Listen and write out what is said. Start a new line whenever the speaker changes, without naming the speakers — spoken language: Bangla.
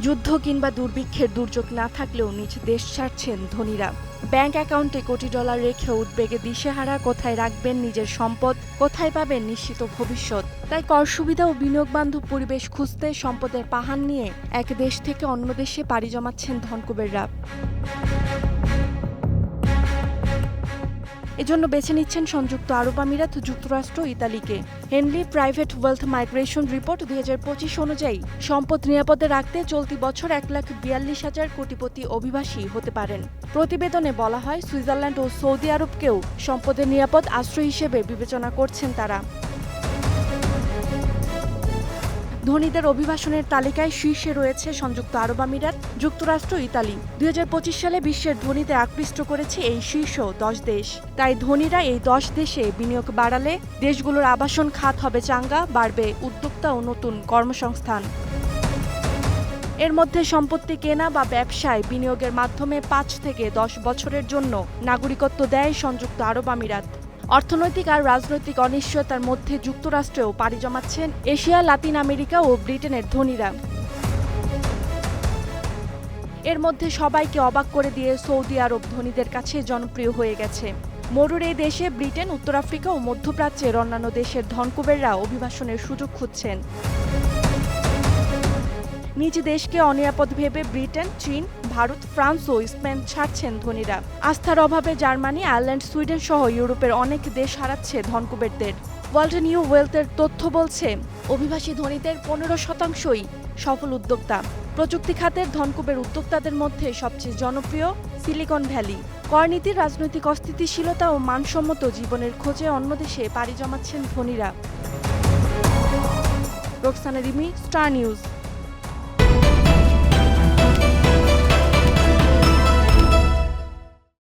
যুদ্ধ কিংবা দুর্ভিক্ষের দুর্যোগ না থাকলেও নিজ দেশ ছাড়ছেন ধনীরা। ব্যাংক অ্যাকাউন্টে কোটি ডলার রেখেও উদ্বেগে দিশেহারা, কোথায় রাখবেন নিজের সম্পদ, কোথায় পাবেন নিশ্চিত ভবিষ্যৎ। তাই কর সুবিধা ও বিনিয়োগ বান্ধব পরিবেশ খুঁজতে সম্পদের পাহাড় নিয়ে এক দেশ থেকে অন্য দেশে পাড়ি জমাচ্ছেন ধনকুবেররা। এজন্য বেছে নিচ্ছেন সংযুক্ত আরব আমিরাত, যুক্তরাষ্ট্র, ইতালিকে। Henley private wealth migration report ২০২৫ অনুযায়ী সম্পদ নিরাপদে রাখতে চলতি বছর ১,৪২,০০০ কোটিপতি অভিবাসী হতে পারেন। প্রতিবেদনে বলা হয়, সুইজারল্যান্ড ও সৌদি আরবকেও সম্পদের নিরাপদ আশ্রয় হিসেবে বিবেচনা করছেন তারা। ধনীদের অভিবাসনের তালিকায় শীর্ষে রয়েছে সংযুক্ত আরব আমিরাত, যুক্তরাষ্ট্র, ইতালি। ২০২৫ সালে বিশ্বের ধনীদের আকৃষ্ট করেছে এই শীর্ষ ১০ দেশ। তাই ধনীরা এই ১০ দেশে বিনিয়োগ বাড়ালে দেশগুলোর আবাসন খাত হবে চাঙ্গা, বাড়বে উদ্যোক্তা ও নতুন কর্মসংস্থান। এর মধ্যে সম্পত্তি কেনা বা ব্যবসায় বিনিয়োগের মাধ্যমে ৫ থেকে ১০ বছরের জন্য নাগরিকত্ব দেয় সংযুক্ত আরব আমিরাত। অর্থনৈতিক আর রাজনৈতিক অনিশ্চয়তার মধ্যে যুক্তরাষ্ট্রেও পাড়ি জমাচ্ছেন এশিয়া, লাতিন আমেরিকা ও ব্রিটেনের ধনীরা। এর মধ্যে সবাইকে অবাক করে দিয়ে সৌদি আরব ধনীদের কাছে জনপ্রিয় হয়ে গেছে। মরুর এই দেশে ব্রিটেন, উত্তর আফ্রিকা ও মধ্যপ্রাচ্যের অন্যান্য দেশের ধনকুবেররা অভিবাসনের সুযোগ খুঁজছেন। নিজ দেশকে অনিরাপদ ভেবে ব্রিটেন, চীন, ভারত, ফ্রান্স ও স্পেন ছাড়ছেন ধনীরা। আস্থার অভাবে জার্মানি, আয়ারল্যান্ড, সুইডেন সহ ইউরোপের অনেক দেশ হারাচ্ছে ধনকুবেরদের। ওয়ার্ল্ড নিউ ওয়েলথের তথ্য বলছে, অভিবাসী ধনীদের ১৫%ই সফল উদ্যোক্তা। প্রযুক্তি খাতের ধনকুবের উদ্যোক্তাদের মধ্যে সবচেয়ে জনপ্রিয় সিলিকন ভ্যালি। করনীতির রাজনৈতিক অস্থিতিশীলতা ও মানসম্মত জীবনের খোঁজে অন্য দেশে পাড়ি জমাচ্ছেন ধনীরা। Roksana Rimi, star news.